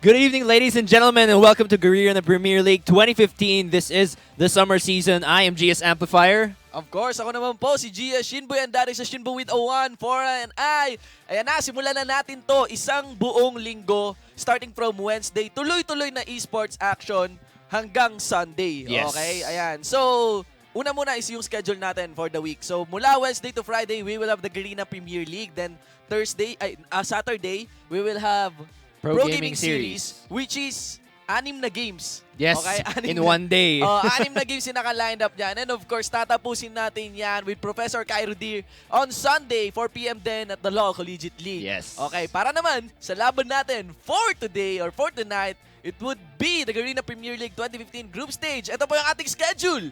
Good evening, ladies and gentlemen, and welcome to Garena Premier League 2015. This is the summer season. I am GS Amplifier. Of course, ako naman po si Gia Shinboy, ang dating sa Shinboy with a 1, 4, and I. Ayan na, simulan na natin to. Isang buong linggo, starting from Wednesday, tuloy-tuloy na esports action hanggang Sunday. Yes. Okay, ayan. So, una muna is yung schedule natin for the week. So, mula Wednesday to Friday, we will have the Garena Premier League. Then, Saturday, we will have Pro Gaming Series, which is 6 na games. Yes, okay? in one day. 6 na games yung naka-lined up dyan. And of course, tatapusin natin yan with Professor Cairo Deer on Sunday, 4 p.m. din at the Law Collegiate League. Yes. Okay, para naman sa laban natin for today or for tonight, it would be the Garena Premier League 2015 group stage. Ito po yung ating schedule.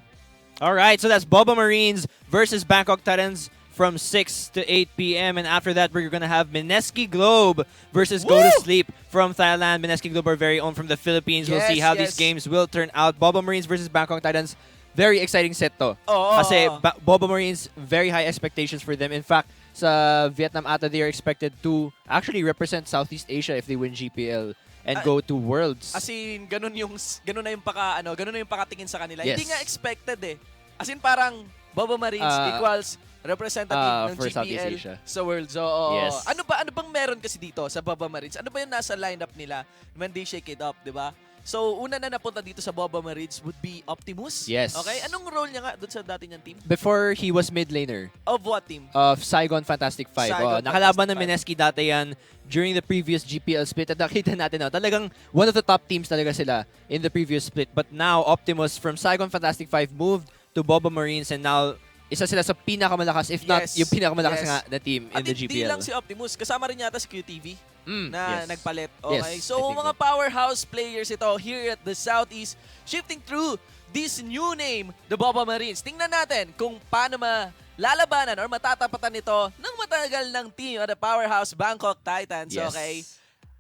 Alright, so that's Boba Marines versus Bangkok Titans from 6 to 8 p.m. And after that, we're going to have Mineski Globe versus Go to Sleep from Thailand. Mineski Globe are very own from the Philippines. We'll see how these games will turn out. Boba Marines versus Bangkok Titans. Very exciting set to. Kasi Boba Marines, very high expectations for them. In fact, sa Vietnam ata, they are expected to actually represent Southeast Asia if they win GPL and go to Worlds. As in, ganun na yung pakatingin sa kanila. Yes. Hindi nga expected eh. As in, parang Boba Marines equals representative ng for Southeast GPL Asia sa World. So, yes. Ano bang meron kasi dito sa Boba Marines? Ano ba yung nasa lineup nila when they shake it up, di ba? So, una na napunta dito sa Boba Marines would be Optimus. Yes. Okay, anong role niya nga doon sa dati niyang team? Before, he was mid laner. Of what team? Of Saigon Fantastic 5. Saigon Nakalaban Fantastic ng Mineski dati yan during the previous GPL split. At nakita natin, talagang one of the top teams talaga sila in the previous split. But now, Optimus from Saigon Fantastic 5 moved to Boba Marines and now isa sila sa pinakamalakas, if not yung pinakamalakas nga na team in the GPL. At hindi lang si Optimus, kasama rin yata si QTV na nagpalit. Okay, yes, so mga powerhouse players ito here at the Southeast, shifting through this new name, the Boba Marines. Tingnan natin kung paano malalabanan or matatapatan ito ng matagal ng team at the powerhouse Bangkok Titans. Yes. Okay,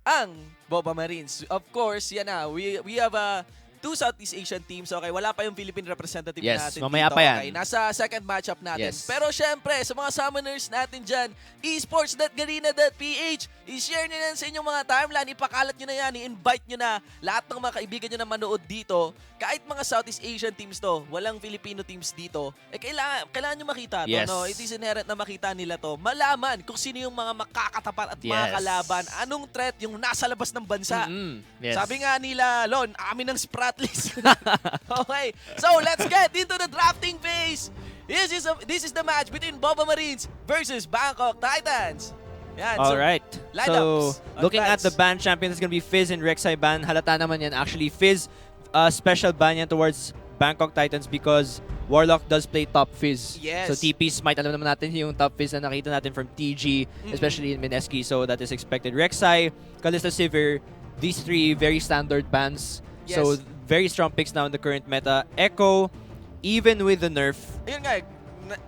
ang Boba Marines. Of course, yan na, we have a 2 Southeast Asian teams, okay? Wala pa yung Philippine representative natin mamaya dito, pa yan. okay? Nasa second matchup natin. Yes. Pero syempre, sa mga summoners natin dyan, esports.garena.ph, i-share nyo na sa inyong mga timeline, ipakalat nyo na yan, i-invite nyo na lahat ng mga kaibigan nyo na manood dito. Kahit mga Southeast Asian teams to, walang Filipino teams dito, kailangan nyo makita to. Yes. No? It is inherent na makita nila to. Malaman kung sino yung mga makakatapat at mga kalaban. Anong threat yung nasa labas ng bansa. Yes. Sabi nga nila, Lon, amin ng Spratlist. Okay, so let's get into the drafting phase. This is the match between Boba Marines versus Bangkok Titans. Yan, Alright, so looking at the ban champion, it's gonna be Fizz and Rek'Sai ban. Halata naman yan. Actually, Fizz, special ban yan towards Bangkok Titans because Warlock does play top Fizz. Yes. So TP Smite, alam naman natin yung top Fizz na nakita natin from TG, especially in Mineski, so that is expected. Rek'Sai, Kalista Sivir, these 3 very standard bans. Yes. So very strong picks now in the current meta. Echo, even with the nerf. Ayun nga,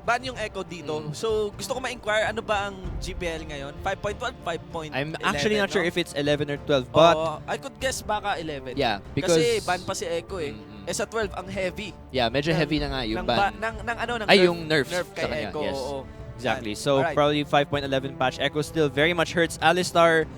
ban yung Echo dito. So gusto ko ma-inquire, ano ba ang GPL ngayon? 5.12, 5.11? I'm actually not sure if it's 11 or 12, but I could guess baka 11. yeah, because kasi ban pa si Echo eh. Sa 12 ang heavy. Yeah, medyo heavy na nga yung ban. Ng yung nerf kay sa kanya, Echo. yes. Oo. Exactly. So probably 5.11 patch. Echo still very much hurts. Alistar,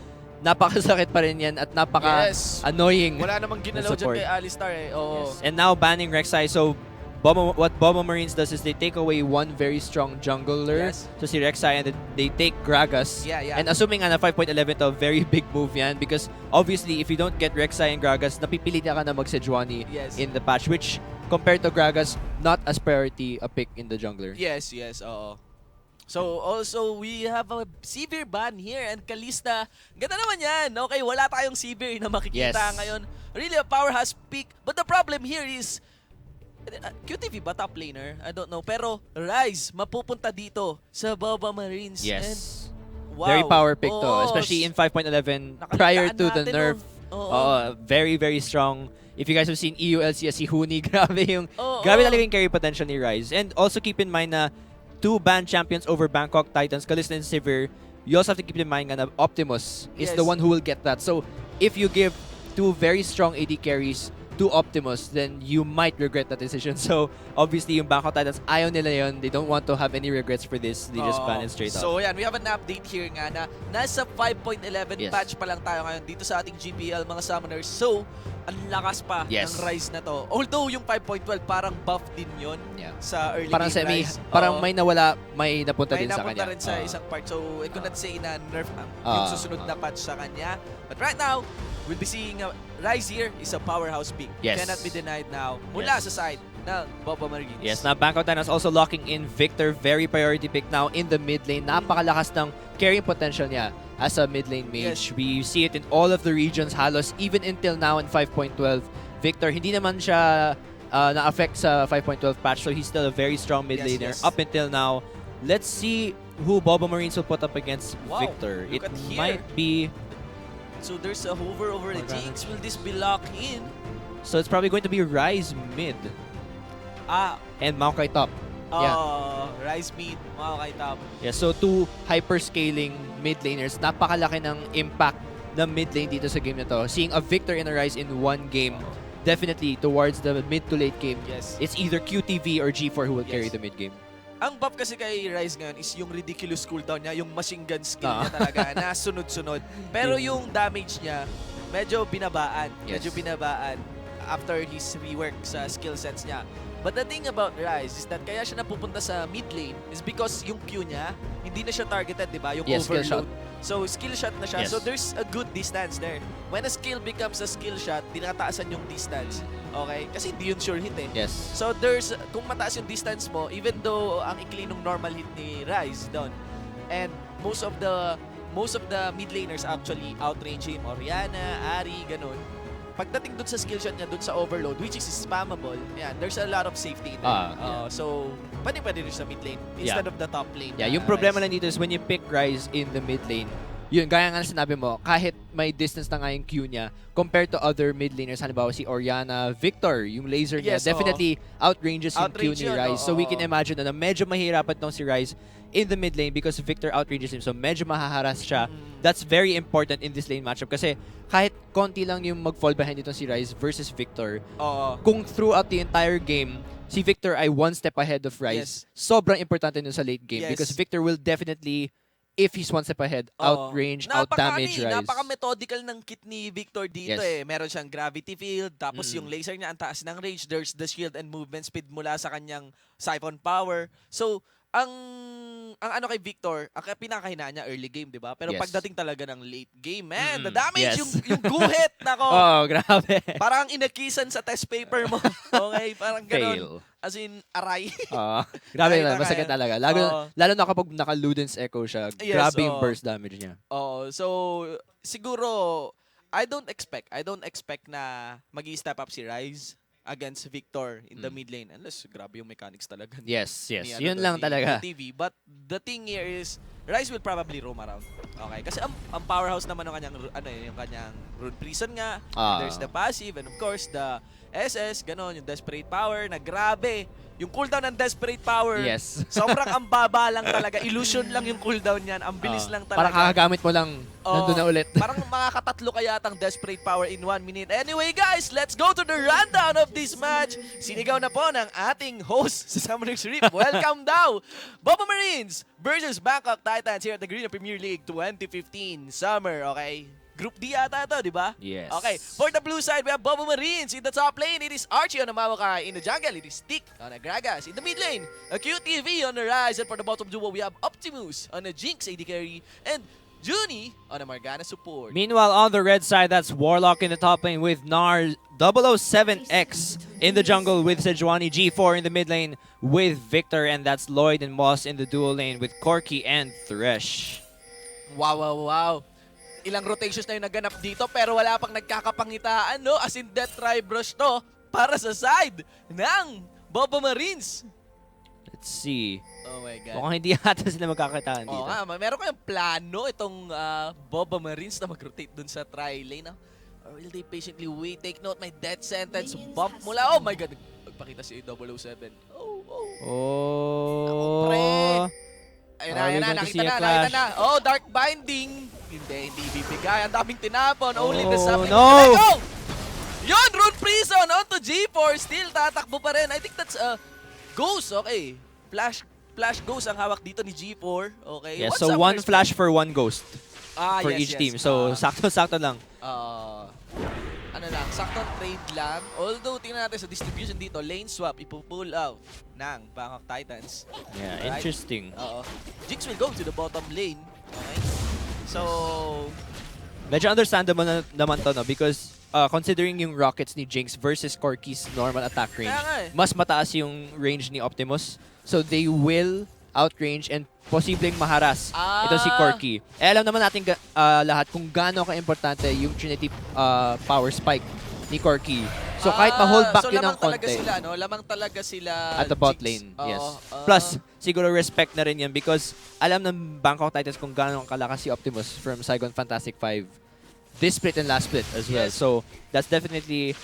napakasakit pa rin yan at napaka-annoying. Wala namang ginalaw dyan kay Alistar eh. Oo. Yes. And now banning Rek'Sai. So what Boba Marines does is they take away one very strong jungler. Yes. So si Rek'Sai, and they take Gragas. Yeah. And assuming na 5.11 to, very big move yan because obviously if you don't get Rek'Sai and Gragas, napipilitan ka na mag-Sejuani in the patch, which compared to Gragas, not as priority a pick in the jungler. Yes, oo. So, also, we have a Sivir ban here and Kalista. Ganda naman yan. Okay, wala tayong Sivir na makikita ngayon. Really a powerhouse pick. But the problem here is, QTV ba top laner? I don't know. Pero Rise, mapupunta dito sa Boba Marines. Yes. And, wow. Very power pick to. Especially in 5.11 prior to the nerf. Very, very strong. If you guys have seen EU LCS, si Huni, grabe talaga yung carry potential ni Rise. And also keep in mind na 2 ban champions over Bangkok Titans, Kalista and Sivir. You also have to keep in mind na Optimus is the one who will get that. So if you give 2 very strong AD carries to Optimus, then you might regret that decision. So, obviously, yung Bangkok Titans, ayaw nila yun. They don't want to have any regrets for this. They just ban it straight up. So, yan. We have an update here nga na nasa 5.11 Yes. patch pa lang tayo ngayon dito sa ating GPL, mga summoners. So, ang lakas pa ng Rise na to. Although, yung 5.12, parang buff din yun sa early parang game semi, Rise. parang may nawala, may napunta din sa kanya. May napunta rin sa isang part. So, I could not say na nerf yung susunod na patch sa kanya. But right now, we'll be seeing Rise here is a powerhouse pick. Yes. Cannot be denied now. Mula sa side ng Boba Marines. Yes, now Bangkok Titans also locking in Victor. Very priority pick now in the mid lane. Napakalakas ng carrying potential niya as a mid lane mage. Yes. We see it in all of the regions halos, even until now in 5.12. Victor, hindi naman siya na-affect sa 5.12 patch, so he's still a very strong mid laner up until now. Let's see who Boba Marines will put up against Victor. It might be... So there's a hover over the Jinx. Will this be locked in? So it's probably going to be Rise mid. And Maokai top. Rise mid, Maokai top. Yeah, so two hyper-scaling mid laners. Napakalaki ng impact ng mid lane dito sa game na to. Seeing a Victor and a Rise in one game, definitely towards the mid to late game, it's either QTV or G4 who will carry the mid game. Ang buff kasi kay Rise ngayon is yung ridiculous cooldown niya, yung machine gun skill niya talaga na sunod-sunod. Pero yung damage niya, medyo binabaan. Medyo binabaan after his rework sa skill sets niya. But the thing about Rise is that kaya siya napupunta sa mid lane is because yung Q niya, hindi na siya targeted, di ba? Yung overload. So, skill shot na siya. So, there's a good distance there. When a skill becomes a skill shot, tinataasan yung distance. Okay? Kasi hindi yun sure hit eh. So, kung mataas yung distance mo, even though ang ikli nung normal hit ni Rise doon, and most of the mid laners actually outrange him. Oriana, Ari, ganun. Pagdating dun sa skill shot niya, dun sa overload, which is spammable, there's a lot of safety there. So, pwede rin sa mid lane instead of the top lane. Yeah, yung problema lang dito is when you pick Rise in the mid lane, yun, gaya nga sinabi mo, kahit may distance na nga yung Q niya, compared to other mid laners, halimbawa si Oriana, Victor, yung laser niya, definitely outranges yung Q ni Rise. So we can imagine na medyo mahirapan tong si Rise in the mid lane because Victor outranges him. So medyo mahaharas siya. That's very important in this lane matchup kasi kahit konti lang yung mag-fall behind itong si Rise versus Victor, kung throughout the entire game, si Victor ay one step ahead of Rise, sobrang importante nun sa late game because Victor will definitely, if he's one step ahead, outrange, outdamage Rise. Napaka-methodical ng kit ni Victor dito eh. Meron siyang gravity field, tapos yung laser niya ang taas ng range. There's the shield and movement speed mula sa kanyang siphon power. So, ang ano kay Victor, ang pinakahinaan niya early game, di ba? Pero pagdating talaga ng late game, man, the damage, yung guhit, nako. Grabe. Parang inakisan sa test paper mo. Okay, parang ganun. As in, aray. Grabe na, masakit talaga. Lalo na kapag naka-Ludens Echo siya, grabe yung burst damage niya. So, siguro, I don't expect na mag-i-step up si Rise against Victor in the mid lane. Unless, grabe yung mechanics talaga. Yes. Yun lang talaga. TV. But the thing here is, Rise will probably roam around. Okay? Kasi ang powerhouse naman ng kanyang, yung kanyang Rune Prison nga. There's the passive and of course, the SS, ganon, yung Desperate Power na grabe. Yung cooldown ng Desperate Power, sobrang ang baba lang talaga. Illusion lang yung cooldown niyan. Ang bilis lang talaga. Parang kakagamit mo lang, nandun na ulit. Parang makakatatlo kaya atang Desperate Power in 1 minute. Anyway guys, let's go to the rundown of this match. Sinigaw na po ng ating host sa Summoners Reap. Welcome daw! Boba Marines versus Bangkok Titans here at the Garena Premier League 2015 Summer, okay? Group D ata ito, di ba? Yes. Okay, for the blue side, we have Boba Marines. In the top lane, it is Archie on the Maokai. In the jungle, it is Tick on the Gragas. In the mid lane, a QTV on the Rise. And for the bottom duo, we have Optimus on the Jinx AD carry. And Junie on the Morgana support. Meanwhile, on the red side, that's Warlock in the top lane with Nar 007X in the jungle with Sejuani, G4 in the mid lane with Victor, and that's Lloyd and Moss in the dual lane with Corki and Thresh. Wow. Ilang rotations na yung naganap dito pero wala pang nagkakapangitaan, no? As in Death Tribe Rush to para sa side ng Boba Marines. Let's see. Oh my God. Mukhang hindi yata sila magkakataan dito. Meron kayong plano itong Boba Marines na mag-rotate dun sa tri-lane. Or will they patiently wait? Take note, may death sentence. Bump mula. Oh my God. Magpakita si W7. Pre. Ayun na, nakita na. Oh, Dark Binding. Hindi bibigay. Ang daming tinapon. Only the 7. No! Yon, Rune Prison onto G4. Still tatakbo pa rin. I think that's Ghost. Okay. Flash Ghost ang hawak dito ni G4. Okay. Yeah, What's so one Summer's flash for one ghost for yes, each yes. team. So sakto-sakto lang. Ano lang, saktong trade lang. Although, tingnan natin sa distribution dito, lane swap, ipupull out ng Bangkok Titans. Yeah, Right? interesting. Jinx will go to the bottom lane. Okay? So, Medyo understandable naman to, no? Because considering yung rockets ni Jinx versus Corky's normal attack range, Kaya nga eh. mas mataas yung range ni Optimus. So they will outrange and posibleng maharas ito si Corky. Alam naman natin lahat kung gaano ka-importante yung Trinity power spike ni Corky. So kahit ma-hold back yun ng konti. Lamang talaga sila at the bot Jinx. lane, yes. Plus, siguro respect na rin yan because alam ng Bangkok Titans kung gaano kalakas si Optimus from Saigon Fantastic 5 this split and last split as well. Yes. So that's definitely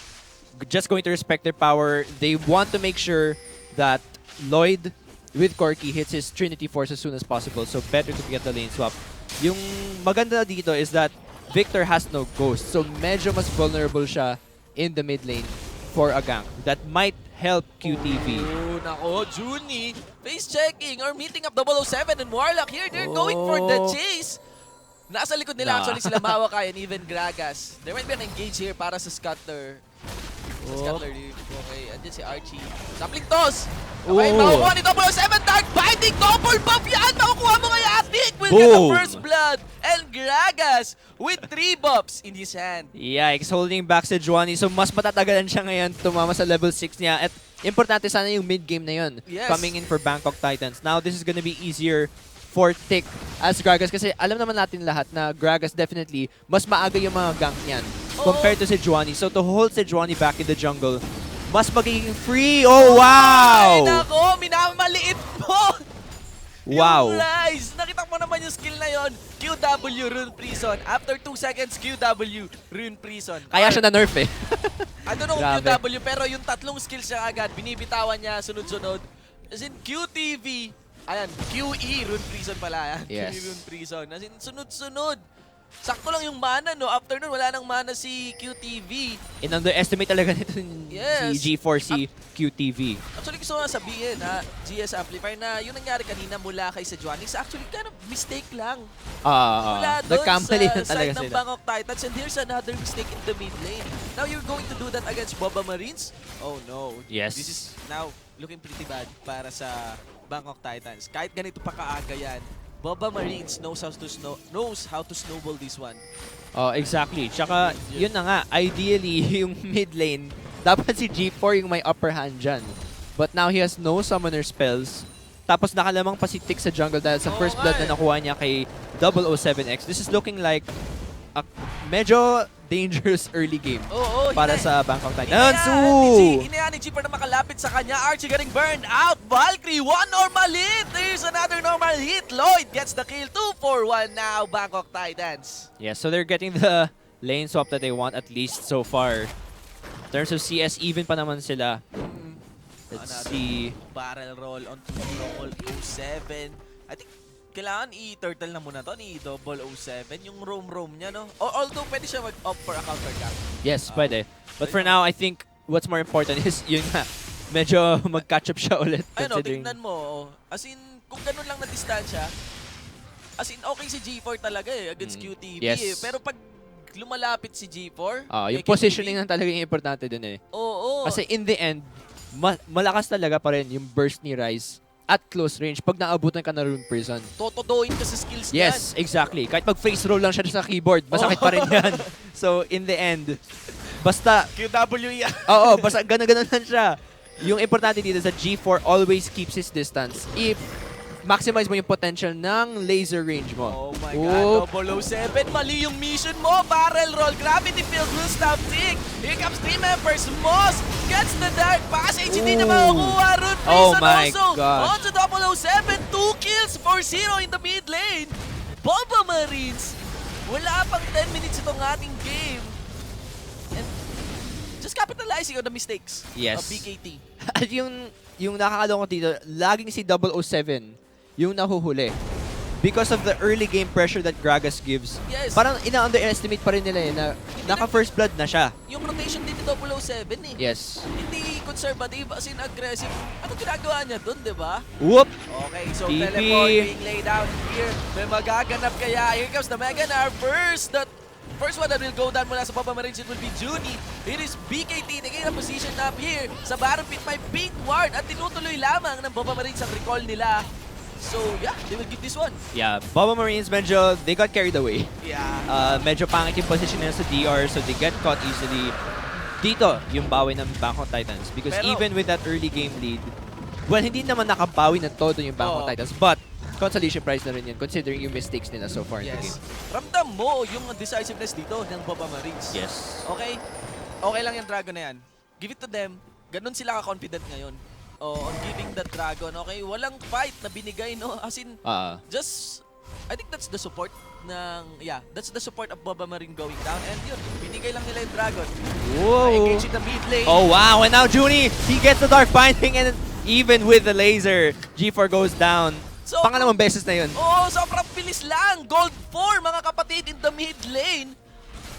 just going to respect their power. They want to make sure that Lloyd with Corky hits his Trinity Force as soon as possible. So better to get the lane swap. Yung maganda dito is that Victor has no ghost. So medyo mas vulnerable siya in the mid lane for a gank. That might help QTV. Oh, nako, Junie. Face checking or meeting up 007 and Warlock here. They're going for the chase. Nasa likod nila actually sila Mawakay and even Gragas. There might be an engage here para sa Scuttler. Okay, andyan si Archie. Sapling toss! Okay, makukuha ni 007. Dark Binding! Double buff yan! Makukuha mo kay Attic! Will get the first blood! And Gragas with 3 buffs in his hand. Yikes, holding back si Juani. So mas matatagalan siya ngayon tumama sa level 6 niya. At importante sana yung mid-game na yun. Yes. Coming in for Bangkok Titans. Now this is gonna be easier for Tick as Gragas kasi alam naman natin lahat na Gragas definitely mas maaga yung mga gank niyan compared to si Juani. So to hold si Juani back in the jungle, mas magiging free. Oh, wow! Ay, nako, minamaliit mo! Wow. Yung Rise! Nakita mo naman yung skill na yon. QW Rune Prison. After 2 seconds, QW Rune Prison. Kaya siya na-nerf eh. I don't know kung Grabe. QW, pero yung tatlong skills siya agad, binibitawan niya sunod-sunod. As in, QTV, ayan, QE Rune Prison pala. Ayan, Yes. QE Rune Prison. As in, sunod-sunod. Sakto lang yung mana, no? After nun, wala nang mana si QTV. In-underestimate talaga nito Yes. si G4C QTV. Actually, gusto ko nga sabihin, ha, GS Amplifier, na yung nangyari kanina mula kay sa Juanix, actually, kind of mistake lang. Mula doon Nagkamali lang sa talaga side ng sila. Bangkok Titans, and here's another mistake in the mid lane. Now you're going to do that against Boba Marines? Oh no. Yes. This is now looking pretty bad para sa Bangkok Titans. Kahit ganito pa kaaga yan, Boba Marines knows how to snowball this one. Oh, exactly. Tsaka, yun na nga, ideally, yung mid lane, dapat si G4 yung may upper hand dyan. But now he has no summoner spells. Tapos nakalamang pa si Tick sa jungle dahil sa first blood na nakuha niya kay 007X. This is looking like a medyo dangerous early game para sa Bangkok Titans. Hinayaan ni G4 na makalapit sa kanya. Archie getting burned out. Valkyrie, one normal hit. There's another normal hit. Lloyd gets the kill. 2 for 1 now, Bangkok Titans. Yeah, so they're getting the lane swap that they want at least so far. In terms of CS, even pa naman sila. Let's see. Barrel roll on 007. I think kailangan i-turtle na muna to ni 007. Yung roam niya, no? Although pwede siya mag-opt for a counter camp. Yes, pwede. But for now, I think what's more important is yun nga, medyo mag-catch up siya ulit. Ayun, tingnan mo. As in, kung ganun lang na distansya, as in, okay si G4 talaga against QTV. Yes. Pero pag lumalapit si G4, yung positioning lang talaga yung importante dun eh. Oo. Kasi in the end, malakas talaga pa rin yung burst ni Rise at close range pag naabutan ka na Rune Prison. Totodoin ka sa skills niyan. Yes, exactly. Kahit mag-face roll lang siya sa keyboard, masakit pa rin yan. So, in the end, basta... QW yan. Oo, basta gano'n lang siya. Yung importante dito sa G4 always keeps his distance. If maximize mo yung potential ng laser range mo. Oh my God, 007, mali yung mission mo. Barrel roll, gravity field will stop Tick. Here comes team members. Moss gets the dark passage. Hindi na makukuha. Rune Prison also. On to 007, 2 kills for 0 in the mid lane. Boba Marines, wala pang 10 minutes itong ating game. And just capitalizing on the mistakes of BKT. At yung nakakalungkot dito, laging si 007 yung nahuhuli. because of the early game pressure that Gragas gives. Yes. Parang ina-underestimate pa rin nila na naka-first blood na siya. Yung rotation din ni 007 eh. Yes. Hindi conservative, as in aggressive. Ano ginagawa niya dun, di ba? Whoop! Okay, so TP. teleport being laid out here. May magaganap kaya. Here comes the Mega Nar first. The first one that will go down mula sa Baba Marines, it will be Junie. It is BKT taking a position up here. Sa Baron Pit may pink ward at tinutuloy lamang ng Baba Marines ang recall nila. So yeah, they will give this one. Yeah, Baba Marines medyo, they got carried away. Yeah. Medyo pangit yung position nila sa DR, so they get caught easily. Dito, yung bawi ng Bangkok Titans. Because Pero, even with that early game lead, well, hindi naman nakabawi ng todo yung Bangkok Titans. But, consolation prize na rin yan considering yung mistakes nila so far in the game. Ramdam mo yung decisiveness dito ng Baba Marines. Yes. Okay? Okay lang yung Dragon na yan. Give it to them. Ganun sila ka-confident ngayon. On giving the Dragon. Okay? Walang fight na binigay, no? As in, just, I think that's the support ng, yeah, that's the support of Baba Marine going down. And yun, binigay lang nila yung Dragon. Whoa! Engage in the mid lane. Oh wow, and now Junie, he gets the Dark Binding and even with the laser, G4 goes down. So, Pangalawang beses na yun. Oh, sobrang bilis lang. Gold 4, mga kapatid, in the mid lane.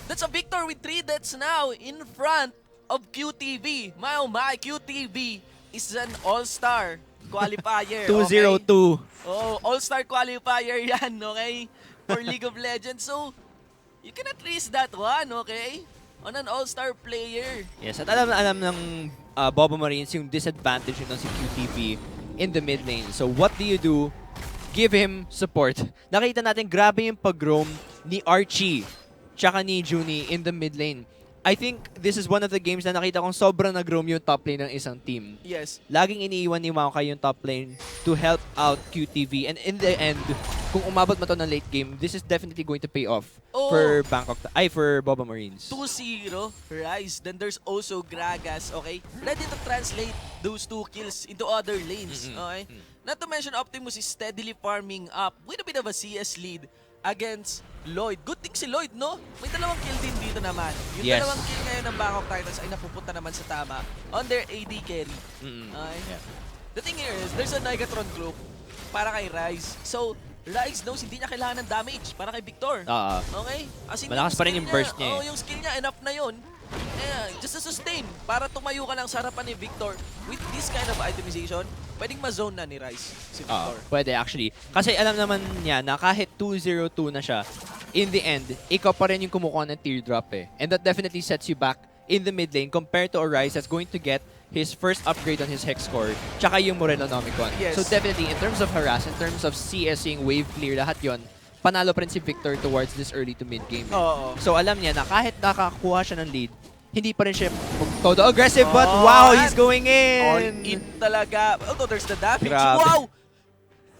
That's a victor with 3 deaths now in front of QTV. My oh my, QTV is an all-star qualifier. 2-0-2. Okay? Oh, all-star qualifier yan, okay? For League of Legends. So, you cannot risk that one, okay? On an all-star player. Yes, at alam ng Baba Marines yung disadvantage nito si QTV in the mid lane. So what do you do? Give him support. Nakita natin grabe yung pag-roam ni Archie tsaka ni Junie in the mid lane. I think this is one of the games na nakita kong sobrang nag-roam yung top lane ng isang team. Yes. Laging iniiwan ni Maokai yung top lane to help out QTV. And in the end, kung umabot mo to ng late game, this is definitely going to pay off for for Baba Marines. 2-0, Rise. Then there's also Gragas, okay? Ready to translate those 2 kills into other lanes, okay? Not to mention Optimus is steadily farming up with a bit of a CS lead against Lloyd. Good thing si Lloyd, no? May 2 kill din dito naman. Yung 2 kill ngayon ng Bangkok Titans ay napupunta naman sa tama on their AD carry. Okay? Yeah. The thing here is, there's a Negatron cloak para kay Rise. So, Rise knows hindi niya kailangan ng damage para kay Victor. Okay? As in, malakas pa rin yung burst niya. Oh, yung skill niya, enough na yun. Just to sustain, para tumayo ka lang sa harapan ni Victor. With this kind of itemization, pwedeng ma-zone na ni Rise si Victor. Pwede actually. Kasi alam naman niya na kahit 2-0-2 na siya, in the end, ikaw pa rin yung kumukuha ng teardrop eh. And that definitely sets you back in the mid lane compared to a Rise that's going to get his first upgrade on his Hex score, tsaka yung Morenonomicon. Yes. So definitely, in terms of harass, in terms of CSing, wave clear, lahat yon, panalo pa rin si Victor towards this early to mid game. So alam niya na kahit nakakuha siya ng lead, hindi pa rin siya todo aggressive, but wow, he's going in! All in talaga. Although there's the damage. Grabe. Wow!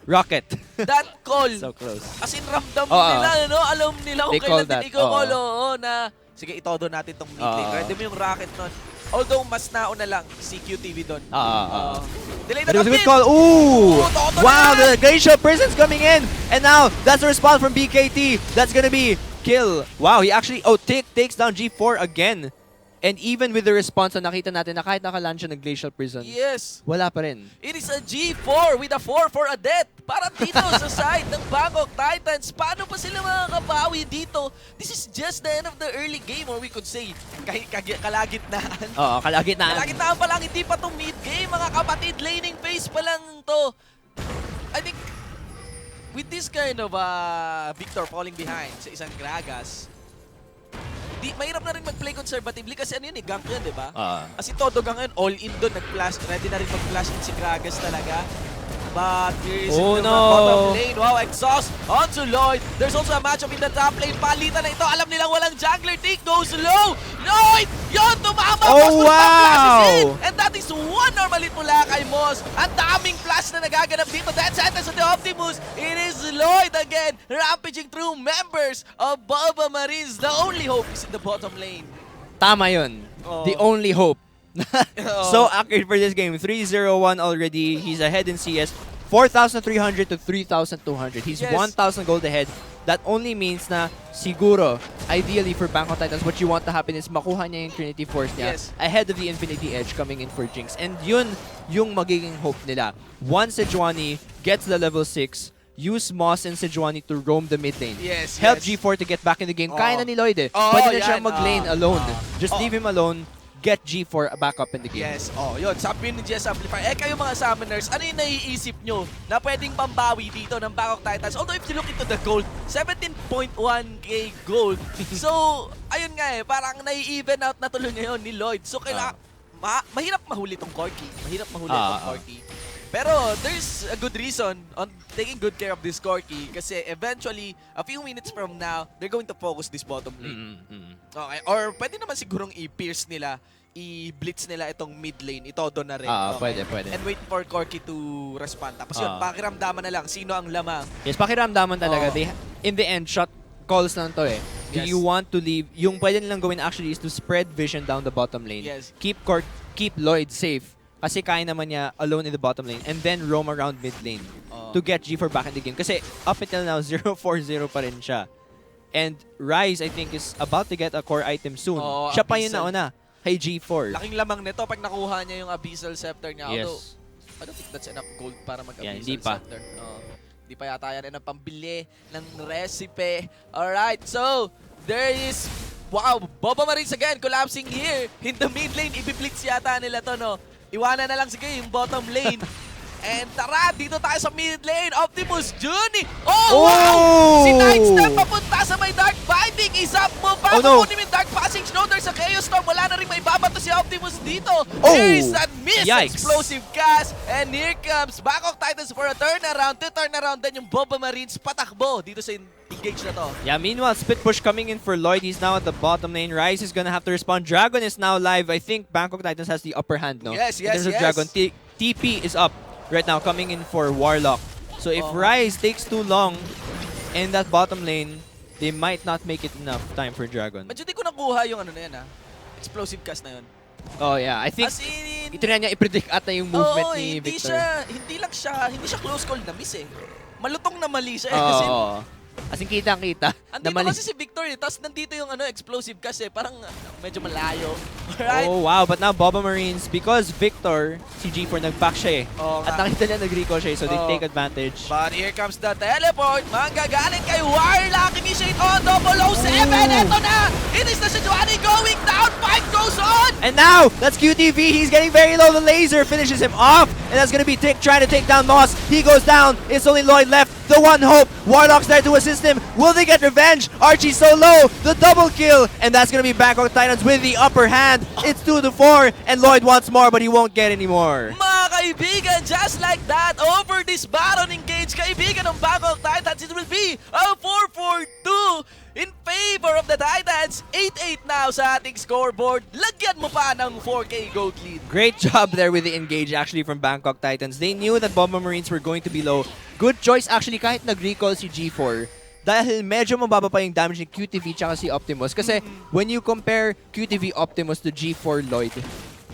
Rocket. That call. So close. As in, ramdam nila, no? Alam nila kung kailan din i-call. Na, sige, itodo natin tong mid lane. Ready mo yung rocket nun. Although, mas nauna lang si QTV doon. Delay the good call. Ooh! Wow, the Glacial Prison's coming in! And now, that's the response from BKT. That's gonna be kill. Wow, he actually, takes down G4 again. And even with the response na nakita natin na kahit nakaland siya ng Glacial Prison, wala pa rin. It is a G4 with a 4 for a death. Para dito sa side ng Bangkok Titans. Paano pa sila makakabawi dito? This is just the end of the early game, or we could say, kalagitnaan. Oo, kalagitnaan. Kalagitnaan pa lang, hindi pa itong mid-game, mga kapatid. Laning phase pa lang to. I think, with this kind of Victor falling behind sa isang Gragas, mahirap na rin mag-play conservatively kasi ano yun gank yun, di ba? Kasi todo gang yun, all in doon, nag-flash, ready na rin mag-flash in si Gragas talaga. But here is in the bottom lane. Wow, exhaust onto Lloyd. There's also a matchup in the top lane. Palitan na ito. Alam nilang walang jungler. Take goes low. Lloyd! Yun, tumama. Oh, wow! And that is one normalit mula kay Moss. Ang daming flash na nagaganap dito. That sentence of the Optimus. It is Lloyd again. Rampaging through members of Baba Marines. The only hope is in the bottom lane. Tama yun. The only hope. So accurate for this game. 3-0-1 already. He's ahead in CS. 4,300 to 3,200. He's 1,000 gold ahead. That only means na siguro, ideally for Bangkok Titans, what you want to happen is makuha niya yung Trinity Force niya ahead of the Infinity Edge coming in for Jinx. And yun yung magiging hope nila. Once Sejuani gets the level 6, use Moss and Sejuani to roam the mid lane. Yes, Help yes. G4 to get back in the game. Kaya na ni Lloyd eh. Oo, Pwede na siya yan, mag-lane alone. Just leave him alone. Get G4 back up in the game. Yes, yun. Sabi ni GS Amplifier, kayo mga summoners, ano yung naiisip nyo na pwedeng pambawi dito ng Bangkok Titans? Although if you look into the gold, 17.1k gold. So, ayun nga parang nai-even out na tuloy ngayon ni Lloyd. So, mahirap mahuli tong Corki. Mahirap mahuli tong Corki. Pero there's a good reason on taking good care of this Corki kasi eventually, a few minutes from now, they're going to focus this bottom lane. Okay, or pwede naman sigurong i-pierce nila, i-blitz nila itong mid lane, itodo na rin. Pwede. And wait for Corki to respond. Tapos yun, pakiramdaman na lang sino ang lamang. Yes, pakiramdaman talaga. In the end, shot calls lang to eh. Do you want to leave? Yung pwede nilang gawin actually is to spread vision down the bottom lane. Yes. Keep Lloyd safe. Kasi kaya naman niya alone in the bottom lane and then roam around mid lane to get G4 back in the game. Kasi up until now, 0-4-0 pa rin siya. And Ryze, I think, is about to get a core item soon. Siya pa yung nauna kay G4. Laking lamang nito pag nakuha niya yung Abyssal Scepter niya. Yes. Although, I don't think that's enough gold para mag-Abyssal Hindi pa. Scepter. Hindi pa yata yan ang pambili ng recipe. Alright, so, there is... Wow, Boba Marines again, collapsing here. In the mid lane, ibiblitz yata nila to, no? Iwanan na lang sige yung bottom lane. And tara, dito tayo sa mid lane. Optimus Journey. Oh, wow! Si Nightstep papunta sa may Dark Binding. Isap mo pa. Kukunin mo yung Dark Passage. No, there's a Chaos Storm. Wala na rin may babato si Optimus dito. There's that miss. Yikes. Explosive cast. And here comes Bangkok Titans for a turnaround. To turn around din yung Boba Marines patakbo dito sa engage na to. Yeah, meanwhile, split push coming in for Lloyd. He's now at the bottom lane. Ryze is gonna have to respond. Dragon is now live. I think Bangkok Titans has the upper hand, no? Yes. In terms of Dragon. TP is up right now, coming in for Warlock. So if Ryze takes too long in that bottom lane, they might not make it enough time for Dragon. Medyo di ko nakuha yung ano na yan, Explosive cast na yun. Oh yeah, I think ito na niya i-predict ata yung movement ni Victor. Hindi siya close call na miss eh. Malutong na mali siya kasi as in, kitang-kita. Andito kasi si Victor tapos nandito yung explosive kasi parang medyo malayo. Alright? Oh wow, but now Boba Marines, because Victor, si G4 nag-back siya at nakita niya nag-ricochet, so they take advantage. But here comes the teleport. Manggagaling kay Warlock. Initiate on 007. Ito na! It is the Sejuani going down. Fight goes on! And now, that's QTV. He's getting very low. The laser finishes him off. And that's going to be Tick trying to take down Moss. He goes down. It's only Lloyd left. The one hope. Warlock's there to assist him. Will they get revenge? Archie's so low. The double kill. And that's going to be Bangkok Titans with the upper hand. It's 2-4. And Lloyd wants more, but he won't get any more. Mga kaibigan, just like that, over this Baron engage, kaibigan ng Bangkok Titans, it will be a 4-4-2 in favor of the Titans. 8-8 now sa ating scoreboard. Lagyan mo pa ng 4K gold lead. Great job there with the engage actually from Bangkok Titans. They knew that Bomba Marines were going to be low. Good choice actually kahit nag-recall si G4. Dahil medyo mababa pa yung damage ni QTV tsaka si Optimus. Kasi when you compare QTV Optimus to G4 Lloyd,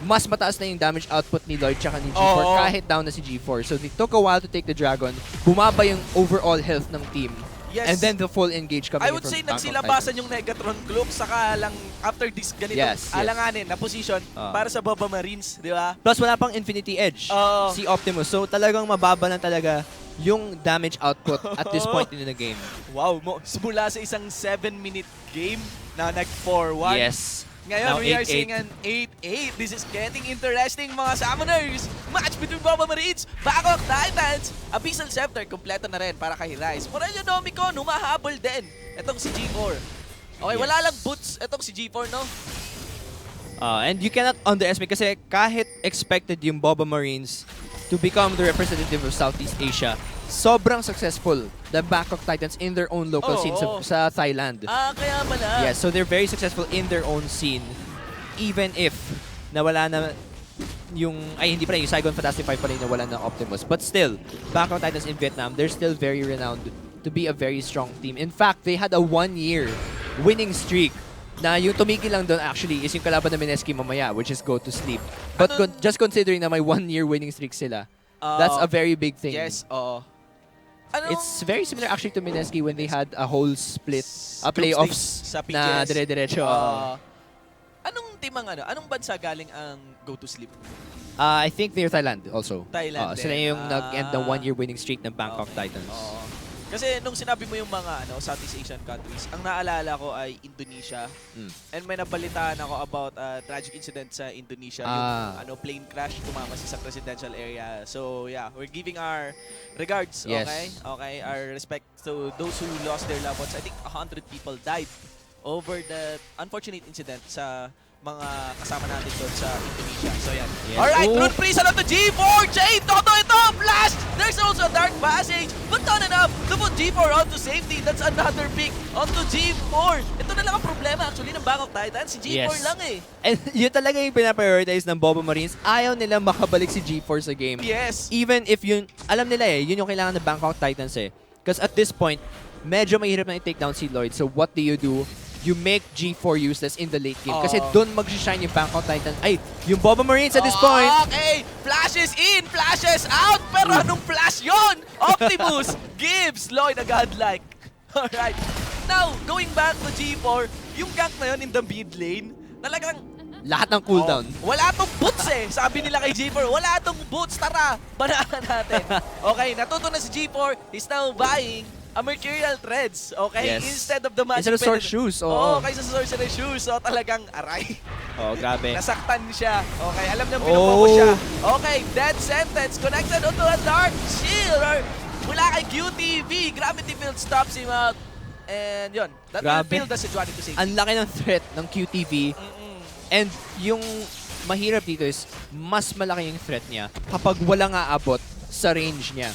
mas mataas na yung damage output ni Lloyd tsaka ni G4 kahit down na si G4. So they took a while to take the Dragon. Bumaba yung overall health ng team. Yes. And then the full engage coming I would in from say Bangkok nagsilabasan Titans. yung Negatron Cloak saka lang after this ganitong alanganin na position para sa Boba Marines, di ba? Plus wala pang Infinity Edge si Optimus. So talagang mababa na talaga yung damage output at this point in the game. Wow, simula sa isang 7-minute game na nag-4-1. Yes. Ngayon, Now we are 8-8. seeing an 8-8. This is getting interesting, mga summoners. Match between Boba Marines, Bangkok Titans. Abyssal Scepter, kompleto na rin para kay Ryze. Morello Nomicon, humahabol din. Itong si G4. Okay, wala lang boots. Itong si G4, no? And you cannot underestimate kasi kahit expected yung Boba Marines to become the representative of Southeast Asia, sobrang successful the Bangkok Titans in their own local scene sa Thailand. Kaya pala. Yes, so they're very successful in their own scene even if nawala na yung, hindi pa rin, yung Saigon Fantastic 5 pa rin nawala ng Optimus. But still, Bangkok Titans in Vietnam, they're still very renowned to be a very strong team. In fact, they had a 1-year winning streak na yung tumigil lang doon actually is yung kalaban na Mineski mamaya, which is Go to Sleep. But just considering na may 1-year winning streak sila, that's a very big thing. Yes, It's very similar actually to Mineski when they had a whole split, playoffs sa na PGS. dire-diretso. Anong team ang anong bansa galing ang Go to Sleep? I think they're Thailand also. Thailand Sila din. yung nag-end ng 1-year winning streak ng Bangkok Titans. Kasi nung sinabi mo yung mga Southeast Asian countries, ang naalala ko ay Indonesia. And may nabalitaan ako about tragic incident sa Indonesia. Yung plane crash, tumama sa presidential area. So yeah, we're giving our regards, okay? Okay, our respect to those who lost their loved ones. I think 100 people died over the unfortunate incident sa mga kasama natin doon sa Indonesia. So yan. Alright, Root Priest on to G4! Chain! Toto ito! Flash! There's also a Dark Passage, but not enough to put G4 onto safety. That's another pick onto G4. Ito na lang ang problema actually ng Bangkok Titans. Si G4 lang eh. And yun talaga yung pinaprioritize ng Bobo Marines. Ayaw nila makabalik si G4 sa game. Yes. Even if yun, alam nila yun yung kailangan ng Bangkok Titans Because at this point, medyo mahirap na i-take down si Lloyd. So what do? You make G4 useless in the late game. Kasi doon mag-shine yung Bangkok Titans. Ay, yung Bobo Marines at this point. Okay, flashes in, flashes out. Pero anong flash yon? Optimus gives Lloyd a godlike. Alright. Now, going back to G4, yung gank na yun in the mid lane, talagang lahat ng cooldown. Wala tong boots Sabi nila kay G4, wala tong boots. Tara, banahan natin. Okay, natuto na si G4. He's now buying a Mercurial Threads, okay? Instead of the magic instead of sword shoes. Kaysa sa sorcerer shoes. So talagang aray. Grabe. Nasaktan siya. Okay, alam niya pinupoko siya. Okay, death sentence connected onto a dark shield mula kay QTV. Gravity field stops him out. And yun, that will field the situation to safety. Ang laki ng threat ng QTV. And yung mahirap dito is mas malaki yung threat niya kapag walang aabot sa range niya.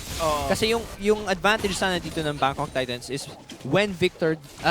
Kasi yung advantage sana dito ng Bangkok Titans is when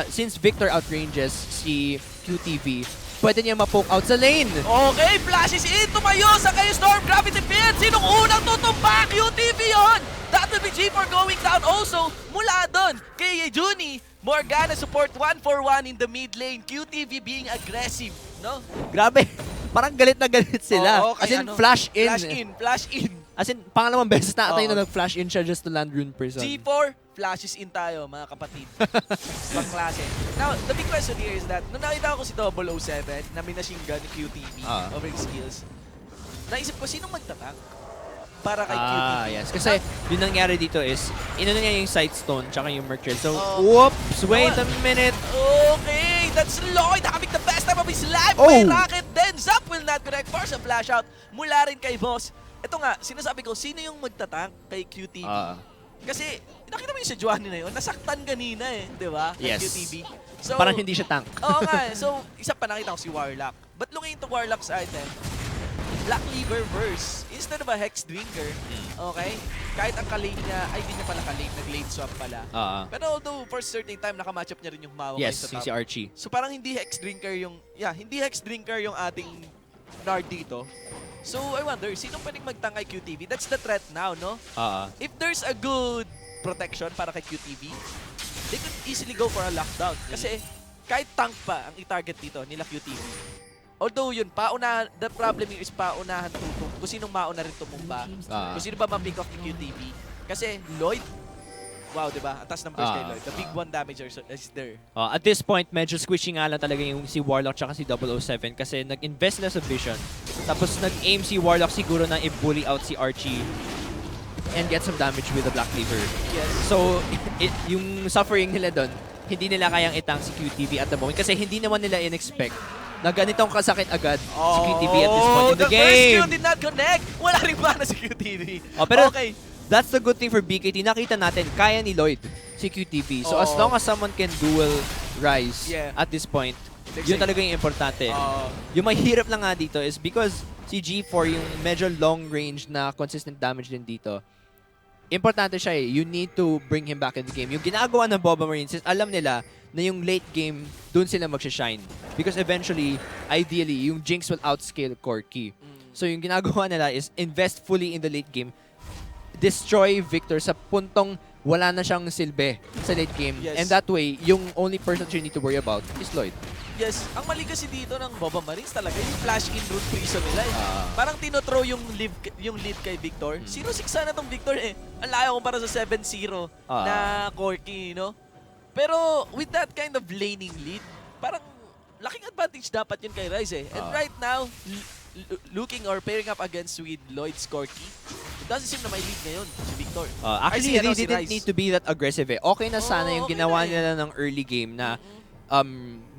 since Victor outranges si QTV, pwede niya ma-poke out sa lane. Okay, flashes in, tumayo sa kay Storm Gravity Field. Sinong unang tutumba? QTV yun! That will be G4 going down also mula doon kay Juni. Morgana support 1-for-1 in the mid lane. QTV being aggressive, no? Grabe. Parang galit na galit sila. Okay, as in, flash in. Flash in. As in, pangalawang beses na tayo na nag-flash in siya just to land Rune Prison. G4, flashes in tayo, mga kapatid. Pang-klase. Now, the big question here is that, nung nakita ko si W2D1 na minashing gun ni QTV over his skills, naisip ko, sinong magtatank para kay QTV? Yes. Kasi yung nangyari dito is, inano niya yung Sightstone tsaka yung Mercurial. So, whoops! Wait a minute! Okay, that's Lloyd having the best time of his life. May rocket, then Zap will not connect. Force a flash out mula rin kay Boss. Ito nga, sinasabi ko, sino yung magtatank kay QTV? Kasi, nakita mo yung si Juani na yun, nasaktan kanina di ba? Kay QTV. So, parang hindi siya tank. Oo nga So, isa pa nakita ko si Warlock. But looking into Warlock's item, Black Cleaver verse, instead of a Hex Drinker, okay? Kahit ang kalane niya, ay hindi niya pala kalane, nag-lane swap pala. Pero although for a certain time, nakamatchup niya rin yung Mawa sa top. Si Archie. So parang hindi Hex Drinker yung, hindi Hex Drinker yung ating Nard dito. So I wonder, sinong pwedeng magtangay QTV? That's the threat now, no? If there's a good protection para kay QTV, they could easily go for a lockdown. Kasi kahit tank pa ang i-target dito nila QTV. Although yun, the problem here is paunahan tutok. Kung sinong mauna rin tumumba. Kung sino ba ma-pick off ni QTV. Kasi Lloyd, wow, diba? Ang taas ng burst kay Lloyd. The big one damager is there. At this point, medyo squishy nga lang talaga yung si Warlock tsaka si W2D1 kasi nag-invest na sa vision. Tapos nag-aim si Warlock siguro na i-bully out si Archie and get some damage with the Black Cleaver. So, yung suffering nila doon, hindi nila kayang itang si QTV at the moment kasi hindi naman nila in-expect na ganitong kasakit agad si QTV at this point in the game. The first did not connect. Wala rin ba na si QTV? Pero that's the good thing for BKT. Nakita natin, kaya ni Lloyd si QTV. So as long as someone can dual rise at this point, yun talaga yung importante. Yung mahirap lang nga dito is because si G4 yung medyo long range na consistent damage din dito. Importante siya You need to bring him back in the game. Yung ginagawa ng Boba Marines is alam nila na yung late game, dun sila magsha-shine. Because eventually, ideally, yung Jinx will outscale Corki. So yung ginagawa nila is invest fully in the late game, destroy Victor sa puntong wala na siyang silbi sa late game. And that way, yung only person that you need to worry about is Lloyd. Yes, ang mali kasi dito ng Boba Marines talaga yung flash in root prison nila Parang tinothrow yung lead kay Victor. 0-6 sana tong Victor Ang layo kumpara sa 7-0 na Corki, no? Pero with that kind of laning lead, parang laking advantage dapat yun kay Rise And right now, looking or pairing up against with Lloyd's Corky, it doesn't seem na may lead ngayon si Victor. Actually, they didn't need to be that aggressive eh. Okay na sana yung okay ginawa na eh. nila ng early game na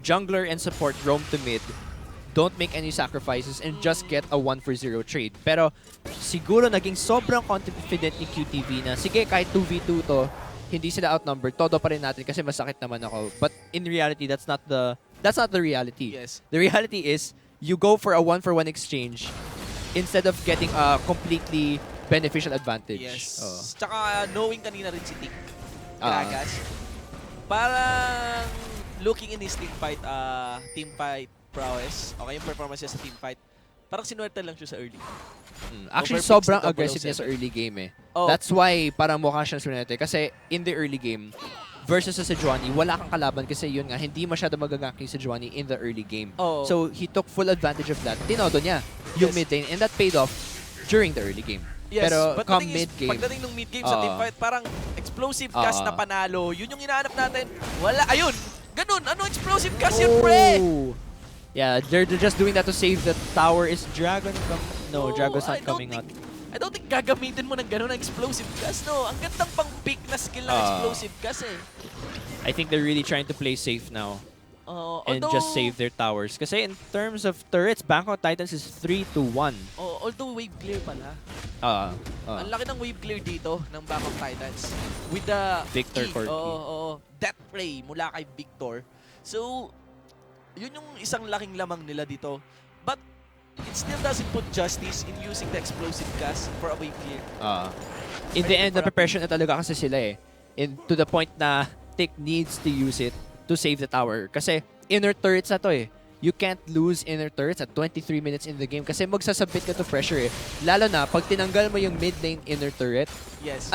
jungler and support roam to mid, don't make any sacrifices and just get a 1-for-0 trade. Pero siguro naging sobrang confident ni QTV na sige kahit 2v2 to, hindi sila outnumbered, todo pa rin natin kasi masakit naman ako. But in reality, that's not the reality. Yes. The reality is you go for a 1-for-1 exchange instead of getting a completely beneficial advantage. Yes. Tsaka knowing kanina rin si Tick Gragas, parang looking in his team fight prowess, okay, yung performance niya sa team fight, parang sinuwerte lang siya sa early. Actually, Overpicks sobrang na aggressive 007. niya sa early game eh. Oh. That's why parang mukha siyang sunete. Kasi in the early game, versus sa Sejuani, wala kang kalaban kasi yun nga, hindi masyado magagank yung Sejuani in the early game. Oh. So, he took full advantage of that. Tinodo niya yung Yes. mid lane and that paid off during the early game. Yes, Pero but come the thing is, mid-game, pagdating ng mid-game sa team fight, parang explosive cast na panalo. Yun yung hinahanap natin. Wala, ayun! Ganun! Ano explosive cast yun, pre? Yeah, they're just doing that to save the tower. Is Dragon No, Dragon's not coming out. I don't think gagamitin mo ng ganun na explosive cast, no? Ang gandang pang pick na skill ng explosive cast eh. I think they're really trying to play safe now. And just save their towers. Kasi in terms of turrets, Bangkok Titans is 3-1. Although wave clear pala. Ang laki ng wave clear dito ng Bangkok Titans. With the Victor Corky. Death Ray mula kay Victor. So, yun yung isang laking lamang nila dito. But, it still doesn't put justice in using the explosive cast for a wave clear. In the end, na-pressure na talaga kasi sila eh. To the point na Tick needs to use it to save the tower. Kasi inner turrets na to eh. You can't lose inner turrets at 23 minutes in the game kasi magsasubmit ka to pressure eh. Lalo na, pag tinanggal mo yung mid lane inner turret, yes.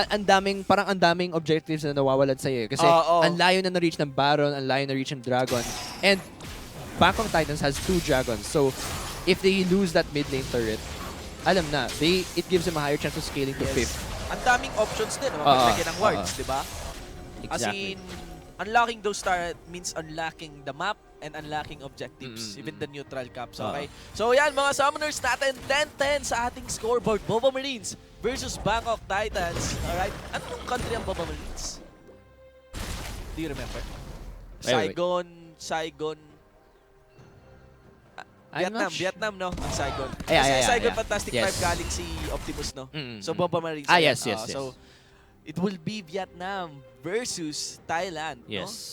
parang ang daming objectives na nawawalad sa'yo eh. Kasi ang layo na na-reach ng Baron, ang layo na-reach ng Dragon. And Bangkok Titans has 2 Dragons. So, if they lose that mid lane turret, alam na, it gives them a higher chance of scaling to 5th. Ang daming options din, maglagyan ng wards, di ba? Exactly. As in, unlocking those stars means unlocking the map and unlocking objectives, even the neutral caps, okay? So yan, mga summoners natin, 10-10 sa ating scoreboard. Boba Marines versus Bangkok Titans, alright? Anong country ang Boba Marines? Do you remember? Saigon. Vietnam, no? Ang Saigon. Kasi Saigon Fantastic 5 galing si Optimus, no? So Boba Marines. Yes. So, it will be Vietnam versus Thailand, yes. no?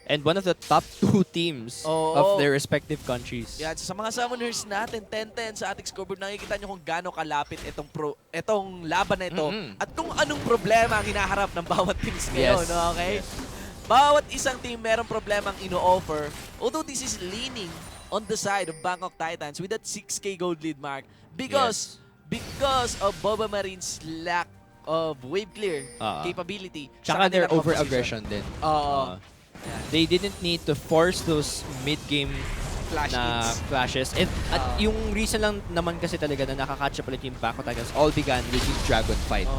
And one of the top 2 teams of their respective countries. Yan, sa mga summoners natin, 10-10 sa ating scoreboard, nakikita nyo kung gaano kalapit itong laban na ito at kung anong problema ang hinaharap ng bawat teams ngayon, no? Okay? Yes. Bawat isang team merong problemang ino-offer, although this is leaning on the side of Bangkok Titans with that 6K gold lead mark because of Boba Marine's lack of wave clear capability. Tsaka their over-aggression din. They didn't need to force those mid-game flashes. At yung reason lang naman kasi talaga na nakakatch up ulit yung Bangkok Titans all began with yung Dragon fight.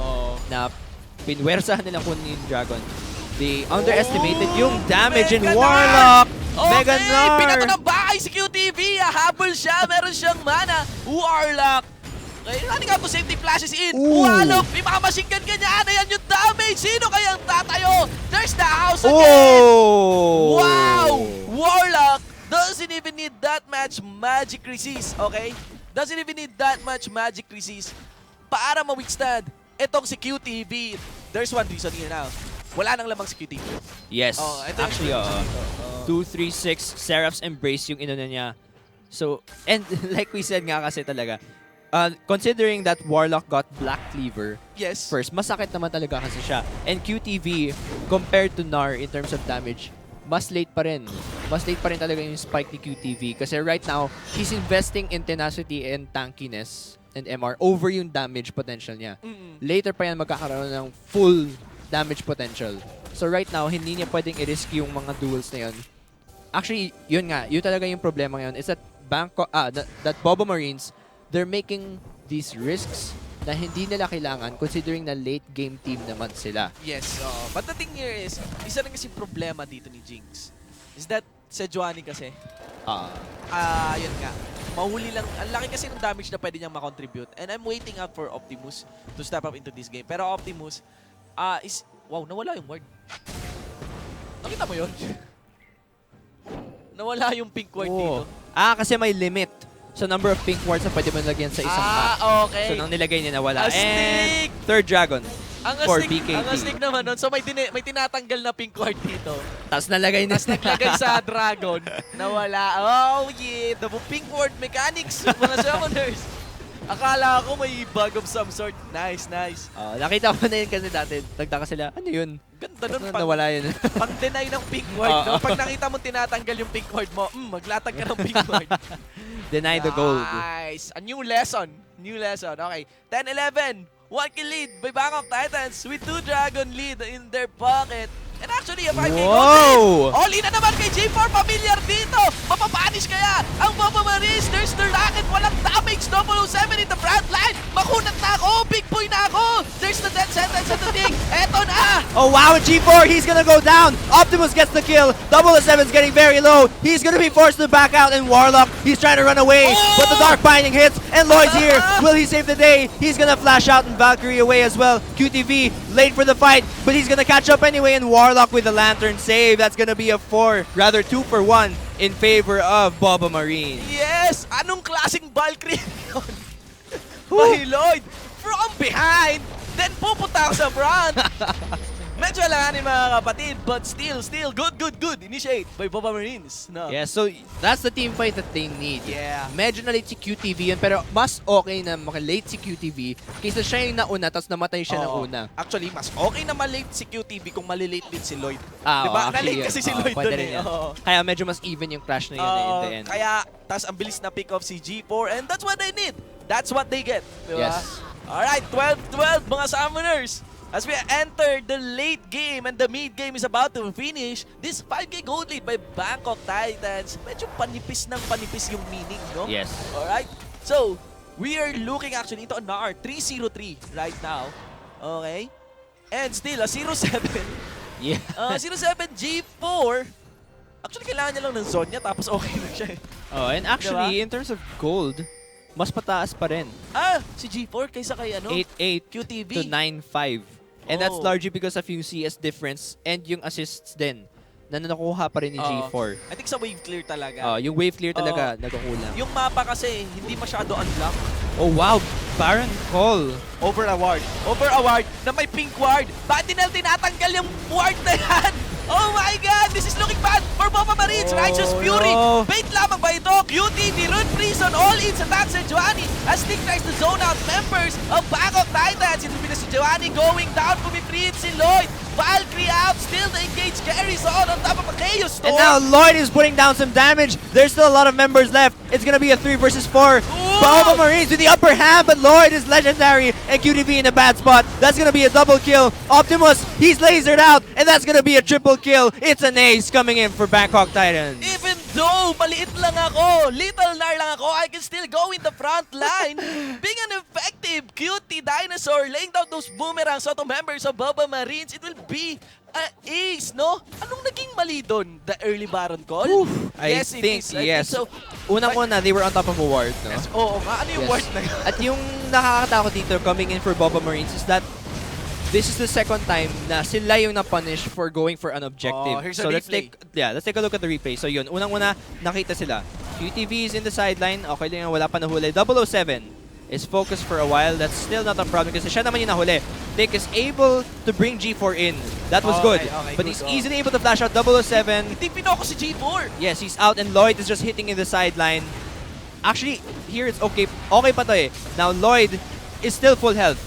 Na pinwersahan nilang kunin yung Dragon. They underestimated yung damage in Warlock. Mega Nar! Pinato ng bahay si QTV. Habol siya. Meron siyang mana. Warlock. Okay, running out to safety flashes in. Warlock. May mga machine gun ganyan. Ayan yung damage. Sino kayang tatayo? There's the house again. Wow! Warlock doesn't even need that much magic resist. Okay? Doesn't even need that much magic resist para ma-withstand itong si QTV. There's one reason here now. Wala nang lamang si QTV. Yes. Actually, 2-3-6, Seraph's Embrace yung inuna niya. So, and like we said nga kasi talaga, considering that Warlock got Black Cleaver first, masakit naman talaga kasi siya. And QTV, compared to Nar in terms of damage, mas late pa rin. Mas late pa rin talaga yung spike ni QTV. Kasi right now, he's investing in tenacity and tankiness and MR over yung damage potential niya. Later pa yan magkakaroon ng full damage potential. So right now, hindi niya pwedeng i-risk yung mga duels na yun. Actually, yun nga. Yun talaga yung problema ngayon is that that Boba Marines, they're making these risks na hindi nila kailangan considering na late game team naman sila. Yes. But the thing here is, isa rin kasi problema dito ni Jinx is that Sejuani kasi, yun nga, mahuli lang. Ang laki kasi ng damage na pwede niyang makontribute. And I'm waiting out for Optimus to step up into this game. Pero Optimus is... Wow, nawala yung ward. Nakita mo yun? Nawala yung pink ward dito. Kasi may limit sa number of pink wards na pwede mo lagyan sa isang map. Okay. So, nang nilagay niya nawala. Astig! And third dragon for Ang BKT. astig naman nun. So, may tinatanggal na pink ward dito. Tapos nalagay niya. Tapos naglagay sa dragon. Nawala. Oh, yeah. The pink ward mechanics. Mga summoners. Akala ko may bug of some sort. Nice, nice. Nakita ko na yun kasi dati. Nagtaka sila, ano yun? Ganda nun. Nawala yun. Pang-deny ng pink ward. No? Pag nakita mo tinatanggal yung pink ward mo, maglatag ka ng pink ward. Deny the gold. Nice. A new lesson. New lesson. Okay. 10-11. 1 kill lead by Bangkok Titans with 2 dragon lead in their pocket. And actually, a 5K gold. All-in na naman kay J4. Familiar dito. Mapapanish kaya ang Bobo Marines. There's the rocket. Walang damage. 007 in the front line. Makunat na ako. Big boy na ako. There's the death sentence at the dig. Eto na. Oh, wow. G4, he's gonna go down. Optimus gets the kill. 007's getting very low. He's gonna be forced to back out. And Warlock, he's trying to run away. But the Dark Binding hits. And Lloyd's here. Will he save the day? He's gonna flash out and Valkyrie away as well. QTV late for the fight. But he's gonna catch up anyway. And Warlock with the Lantern save. That's gonna be a 2 for 1 in favor of Boba Marine. Yes! Anong klaseng Valkyrie yun? By Lloyd, from behind, then pupunta ako sa front. Medyo alanganin mga kapatid, but still, good. Initiate by Boba Marines. No. Yeah, so that's the team fight that they need. Yeah. Medyo na-late si QTV yun, pero mas okay na maka-late si QTV kaysa siya yung nauna tapos namatay siya na una. Actually, mas okay na ma-late si QTV kung malilate din si Lloyd. Diba? Na-late kasi si Lloyd dun eh. Kaya medyo mas even yung crash na yun in the end. Kaya, tas ang bilis na pick off si G4 and that's what they need. That's what they get. Diba? Yes. Alright, 12-12 mga summoners. As we enter the late game and the mid game is about to finish, this 5K gold lead by Bangkok Titans, medyo panipis yung meaning, no? Yes. Alright, so we are looking actually into an R 303 right now. Okay? And still, a 07. Yeah. 07 G4. Actually, kailangan niya lang ng zone niya tapos okay na siya eh. And actually, in terms of gold, mas pataas pa rin. Si G4 kaysa kay ano? 8-8 QTV to 9-5. And that's largely because of yung CS difference and yung assists din na nakuha pa rin ni G4. I think sa wave clear talaga. Yung wave clear talaga nagkukulang. Yung mapa kasi hindi masyado unlock. Oh wow, Baron Call. Over a ward na may pink ward. Bakit din tinatanggal yung ward na yan? Oh my God! This is looking bad for Boba Marines. Righteous Fury. No. Bait lamang ba ito? QTV, Rune Prison, all in sa Tanser Joanny as Nick tries to zone out members of Bangkok Titans. Ito bilis si Joanny going down. Pumiprit si Lloyd. Valkyrie out. Still the engage carries on top of a Chaos Storm. And now Lloyd is putting down some damage. There's still a lot of members left. It's gonna be a 3 versus 4. Boba Marines with the upper hand, but Lloyd is legendary and QTV in a bad spot. That's gonna be a double kill. Optimus, he's lasered out, and that's gonna be a triple kill. It's an ace coming in for Bangkok Titans. Even though maliit lang ako, little nar lang ako, I can still go in the front line. Being an effective cutie dinosaur, laying down those boomerangs to members of Boba Marines, it will be an ace, no? Anong naging mali doon? The early Baron call? I think, yes. So, unang-una, they were on top of a ward, no? Yes, oo nga. Ano yung ward na yun? At yung nakakatakot dito coming in for Boba Marines is that this is the second time na sila yung na-punish for going for an objective. Here's so a let's replay. let's take a look at the replay. So yun, unang-una, nakita sila. QTV is in the sideline. Okay lang, wala pa nahuli. 007 is focused for a while. That's still not a problem kasi siya naman yung nahuli. Dick is able to bring G4 in. That was good. But he's easily able to flash out 007. Hindi pinoko si G4. Yes, he's out and Lloyd is just hitting in the sideline. Actually, here it's okay. Okay pa to eh. Now Lloyd is still full health.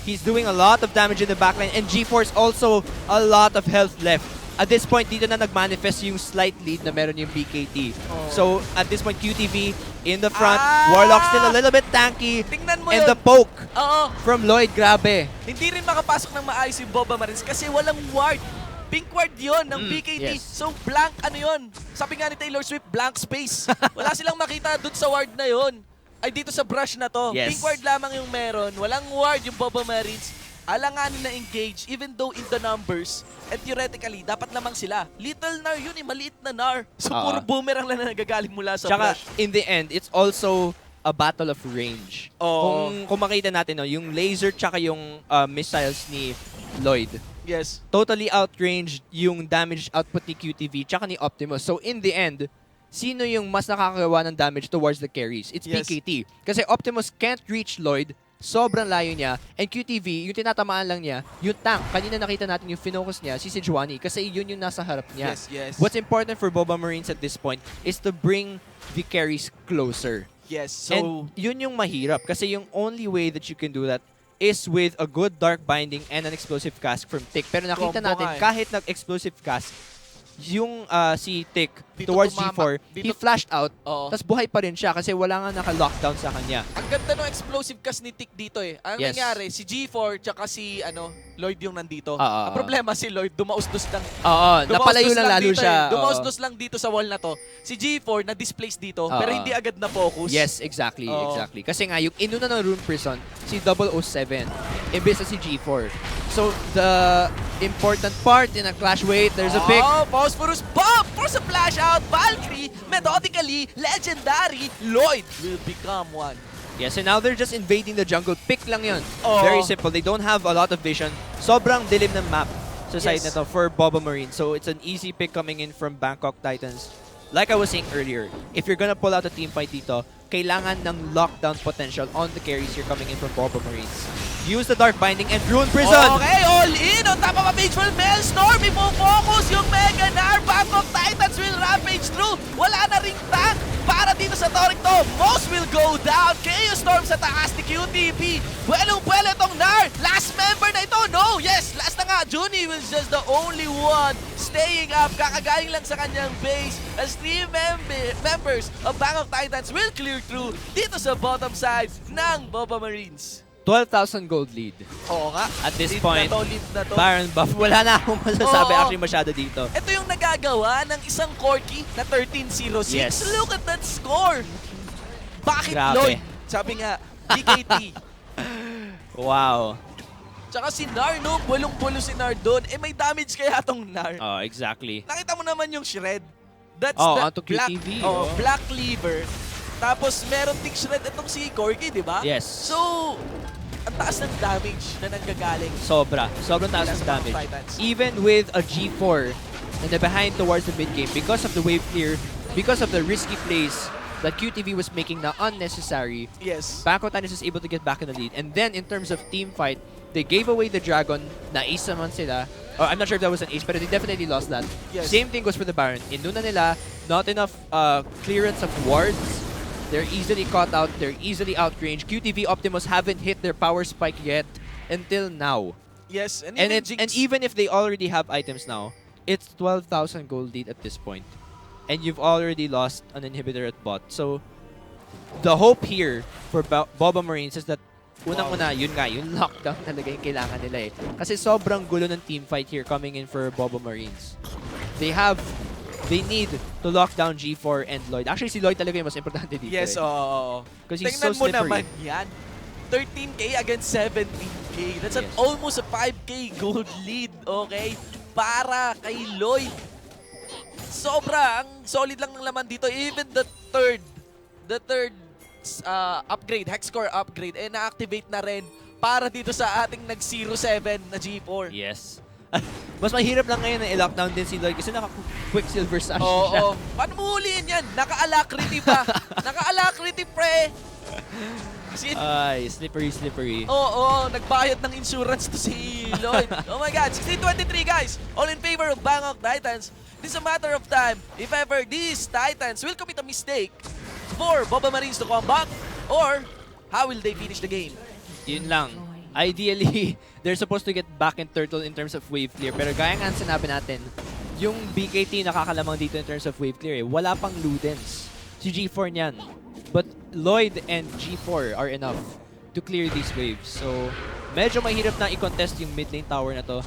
He's doing a lot of damage in the backline and G4's also a lot of health left. At this point, dito na nag-manifest yung slight lead na meron yung BKT. So, at this point, QTV in the front. Warlock still a little bit tanky. Tingnan mo and yun. the poke Oo. from Lloyd, grabe. Hindi rin makapasok ng maayos yung Boba Marines kasi walang ward. Pink ward yun ng BKT. yes. So, blank ano yun? Sabi nga ni Taylor Swift, blank space. Wala silang makita dun sa ward na yun. Ay, dito sa brush na to. Yes. Pink ward lamang yung meron. Walang ward yung Boba Marines. alanganin na engage even though in the numbers and theoretically, dapat lamang sila. Little Nar yun maliit na Nar. So puro boomerang lang na nagagaling mula sa Tsaka, flash. in the end, it's also a battle of range. Kung makita natin, no, yung laser tsaka yung missiles ni Lloyd, Yes. totally outranged yung damage output ni QTV tsaka ni Optimus. So in the end, sino yung mas nakakagawa ng damage towards the carries? It's Yes. BKT. Kasi Optimus can't reach Lloyd, sobrang layo niya, and QTV, yung tinatamaan lang niya, yung tank, kanina nakita natin yung finocus niya, si Sejuani, kasi yun yung nasa harap niya. Yes, yes. What's important for Boba Marines at this point is to bring the carries closer. Yes, so... And yun yung mahirap, kasi yung only way that you can do that is with a good dark binding and an explosive cask from Tick. Pero nakita Combo natin, nga eh. kahit nag-explosive cask, yung si Tick Dito towards tumama. G4, he flashed out, Oo. tapos buhay pa rin siya kasi wala nga naka-lockdown sa kanya. Ang ganda ng explosive cast ni Tick dito eh. Ang Yes. nangyari, si G4 tsaka si Lloyd yung nandito. Oo. Ang problema si Lloyd, dumausdos lang. Oo, napalayo Dumausdos lang lalo dito siya. Eh. Dumausdos lang dito sa wall na to. Si G4 na-displace dito, pero hindi agad na-focus. Yes, exactly, Oo. exactly. Kasi nga, yung inuna ng Rune Prison, si 007, imbes na si G4. So, the important part in a clash, wait, there's a pick. Oh, Phosphorus Bomb! Force a flash out! Valkyrie, methodically, legendary, Lloyd will become one. Yes, and now they're just invading the jungle. Pick lang yun. Oo. Very simple. They don't have a lot of vision. Sobrang dilim ng map sa side Yes. na to for Boba Marine. So it's an easy pick coming in from Bangkok Titans. Like I was saying earlier, if you're gonna pull out a team fight dito, kailangan ng lockdown potential on the carries you're coming in from Boba Marines. Use the Dark Binding and Rune Prison! Okay, all in on top of a Vengeful Maelstrom. Ifo-focus yung Mega Nar. Bangkok Titans will rampage through. Wala na ring tank para dito sa Toric to. Most will go down. Chaos Storm sa taas ni QTV. Buelong-buelo itong Nar. Last member na ito. No, yes, last na nga. Juni was just the only one staying up. Kakagaling lang sa kanyang base as 3 members of Bangkok Titans will clear through dito sa bottom side ng Boba Marines. 12,000 gold lead. Oo nga. At this Lead point, lead na to. Baron Buff, wala na akong masasabi Oo. actually masyado dito. Ito yung nagagawa ng isang Corki na 13-06. Yes. Look at that score! Bakit Grabe. Lloyd? Sabi nga, BKT. Wow. Tsaka si Nar, no? Bulong-bulo si Nar doon. Eh, may damage kaya tong Nar. Oh, exactly. Nakita mo naman yung shred. That's onto black, QTV. black cleaver. Tapos meron ding shred itong si Corki, di ba? Yes. So, ang taas ng damage na nanggagaling. Sobrang taas ng Sa mga damage. Titans. Even with a G4 and the behind towards the mid game, because of the wave clear, because of the risky plays that QTV was making na unnecessary, Yes. Bangkok Titans is able to get back in the lead. And then in terms of team fight, they gave away the Dragon, na-ace naman sila. I'm not sure if that was an ace, but they definitely lost that. Yes. Same thing goes for the Baron. Inuna nila, not enough clearance of wards. They're easily caught out. They're easily outranged. QTV Optimus haven't hit their power spike yet until now. Yes. And Jinx. even if they already have items now, it's 12,000 gold lead at this point. And you've already lost an inhibitor at bot. So, the hope here for Boba Marines is that unang-una, yun nga, yung lockdown talaga yung kailangan nila eh. Kasi sobrang gulo ng team fight here coming in for Boba Marines. They need to lock down G4 and Lloyd. Actually, si Lloyd talaga yung mas importante dito. Yes, eh. oo. Because he's Tingnan so mo slippery. naman yan. 13K against 17K. That's Yes. almost a 5K gold lead, okay? Para kay Lloyd. Sobra, ang solid lang ng laman dito. Even the third upgrade, hex core upgrade, na-activate na rin para dito sa ating nag-07 na G4. Yes. Mas mahirap lang ngayon na i-lockdown din si Lloyd kasi naka-quick silver sash siya. Oo. Paano mo huliin yan? Naka-alacrity pa. Naka-alacrity, pre. Ay, slippery. Oo, nagbayad ng insurance to si Lloyd. Oh my God, 16-23 guys. All in favor of Bangkok Titans. This is a matter of time if ever these Titans will commit a mistake for Boba Marines to come back or how will they finish the game? Yun lang. Ideally, they're supposed to get back in turtle in terms of wave clear. Pero gaya nga sinabi natin, yung BKT nakakalamang dito in terms of wave clear eh. Wala pang Ludens. Si G4 niyan. But Lloyd and G4 are enough to clear these waves. So, medyo mahirap na i-contest yung mid lane tower na to.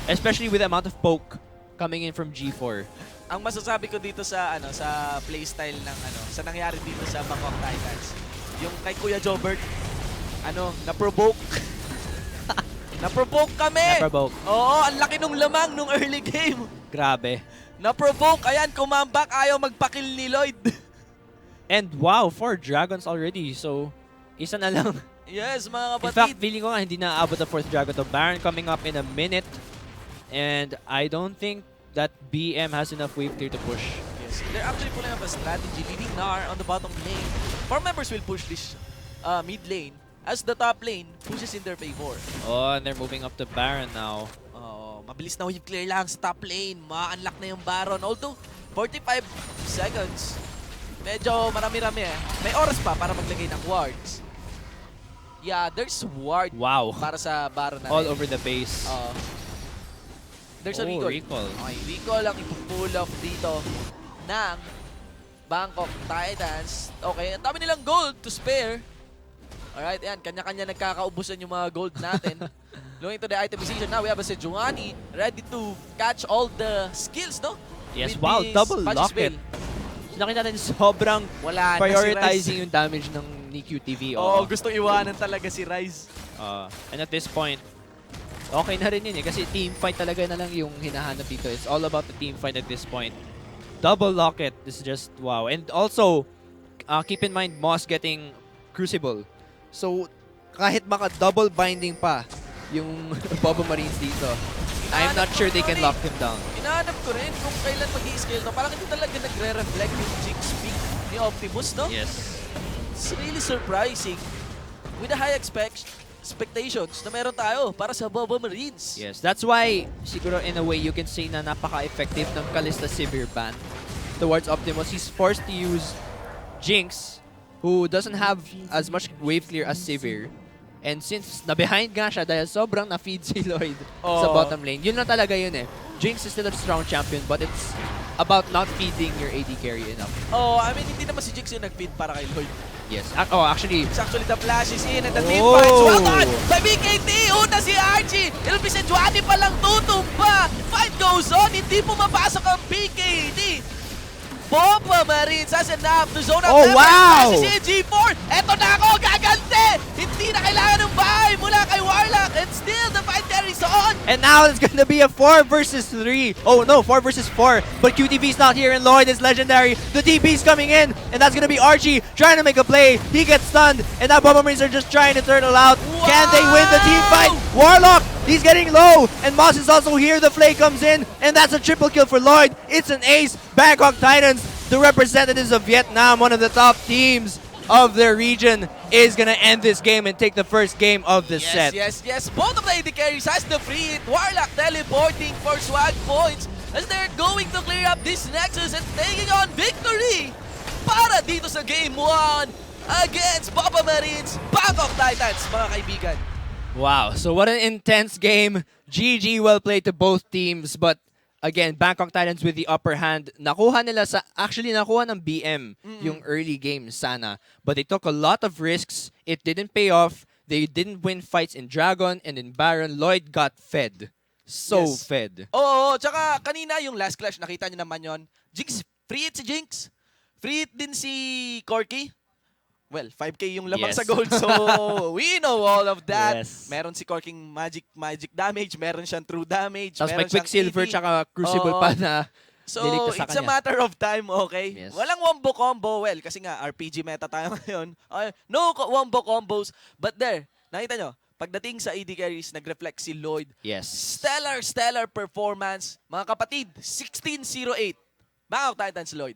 Especially with the amount of poke coming in from G4. Ang masasabi ko dito sa sa playstyle ng sa nangyari dito sa Bangkok Titans, yung kay Kuya Jobert, na-provoke Na-provoke kami! Na-provoke. Oo, ang laki nung lamang nung early game. Grabe. Na-provoke, ayan, kumambak, ayaw magpakill ni Lloyd. And wow, 4 dragons already. So, isa na lang. Yes, mga In kapatid. fact, feeling ko nga hindi na aabot the 4th dragon to. Baron coming up in a minute. And I don't think that BM has enough wave clear to push. Yes, they're actually pulling up a strategy, leading Nar on the bottom lane. 4 members will push this mid lane as the top lane pushes in their favor. Oh, and they're moving up to Baron now. Mabilis na wave clear lang sa top lane. Ma-unlock na yung Baron. Although, 45 seconds. Medyo marami-rami eh. May oras pa para maglagay ng wards. Yeah, there's ward para sa Baron natin. All over the base. There's a recall. Okay, recall ang ipupull off dito ng Bangkok Titans. Okay, ang dami nilang gold to spare. Alright, yan. Kanya-kanya nagkakaubusan yung mga gold natin. Going to the itemization now, we have a Sejuani ready to catch all the skills, no? Yes, With wow, this double Patches locket. Veil. Nakita natin sobrang Wala prioritizing yung damage ng ni QTV. Gustong iwanan talaga si Ryze. And at this point, okay na rin yun eh. Kasi team fight talaga na lang yung hinahanap dito. It's all about the team fight at this point. Double locket. This is just wow. And also, keep in mind, Moss getting Crucible. So, kahit maka double binding pa yung Bobo Marines dito, I'm not sure they can lock him down. Inaanap ko rin kung kailan mag-i-scale to. Parang hindi talaga nagre-reflect yung Jinx peak ni Optimus, no? Yes. It's really surprising with the high expectations na meron tayo para sa Bobo Marines. Yes, that's why siguro in a way you can say na napaka-effective ng Kalista Sivir ban towards Optimus. He's forced to use Jinx, who doesn't have as much wave clear as Sivir. And since na-behind nga siya dahil sobrang na-feed si Lloyd sa bottom lane, yun na talaga yun eh. Jinx is still a strong champion, but it's about not feeding your AD carry enough. I mean, hindi naman si Jinx yung nag-feed para kay Lloyd. Yes. Actually... It's actually the flash is in and the team fights. Well done by BKT! Una si Archie! It'll be Sejuani palang tutumba! Fight goes on! Hindi pumapasok ang BKT! Bobo Marines has enough to zone out them. Wow! Si G4! Eto na ako! Gagante! Hindi na kailangan ng bahay mula kay Warlock and still the fight carries on! And now it's gonna be a 4 versus 3. Oh no, 4 versus 4. But QTV's not here and Lloyd is legendary. The DP's coming in and that's gonna be Archie trying to make a play. He gets stunned and now Bobo Marines are just trying to turtle out. Wow! Can they win the team fight? Warlock! He's getting low and Moss is also here. The Flay comes in and that's a triple kill for Lloyd. It's an ace. Bangkok Titans, the representatives of Vietnam, one of the top teams of their region, is gonna end this game and take the first game of the set. Yes. Both of the AD carries has the free hit. Warlock teleporting for swag points as they're going to clear up this Nexus and taking on victory para dito sa Game 1 against Bobo Marines, Bangkok Titans, mga kaibigan. Wow, so what an intense game. GG, well played to both teams, but again, Bangkok Titans with the upper hand. Nakuha ng BM yung early game sana. But they took a lot of risks. It didn't pay off. They didn't win fights in Dragon and in Baron. Lloyd got fed. Fed. Tsaka kanina yung last clash, nakita niyo naman yon. Jinx, free hit si Jinx. Free hit din si Corky. Well, 5k yung lamang sa gold, so we know all of that. Yes. Meron si Corking magic damage, meron siyang true damage, Tapos meron may Quicksilver tsaka Crucible pa na so niligtas sa it's a kanya. matter of time, okay? Yes. Walang wombo combo, well, kasi nga RPG meta tayo ngayon. No wombo combos, but there, nakita nyo, pagdating sa AD carries, nag-reflect si Lloyd. Yes. Stellar performance. Mga kapatid, 16-08. Bangkok Titans Lloyd.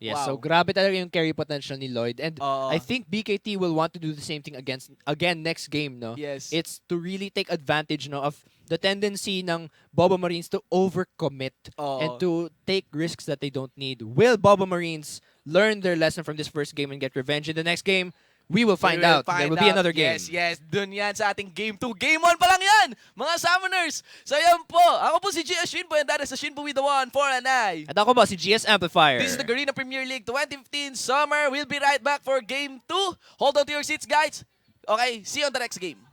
Yes, Wow. so grabe talaga yung carry potential ni Lloyd. And I think BKT will want to do the same thing again next game, no? Yes. It's to really take advantage, no, of the tendency ng Bobo Marines to overcommit and to take risks that they don't need. Will Bobo Marines learn their lesson from this first game and get revenge in the next game? We will find out. There will be another game. Yes. Dun yan sa ating Game 2. Game 1 pa lang yan, mga Summoners. So yan po. Ako po si GS Shinbo and that is the Shinbo with the 1 for an eye. At ako ba si GS Amplifier. This is the Garena Premier League 2015 Summer. We'll be right back for Game 2. Hold on to your seats, guys. Okay, see you on the next game.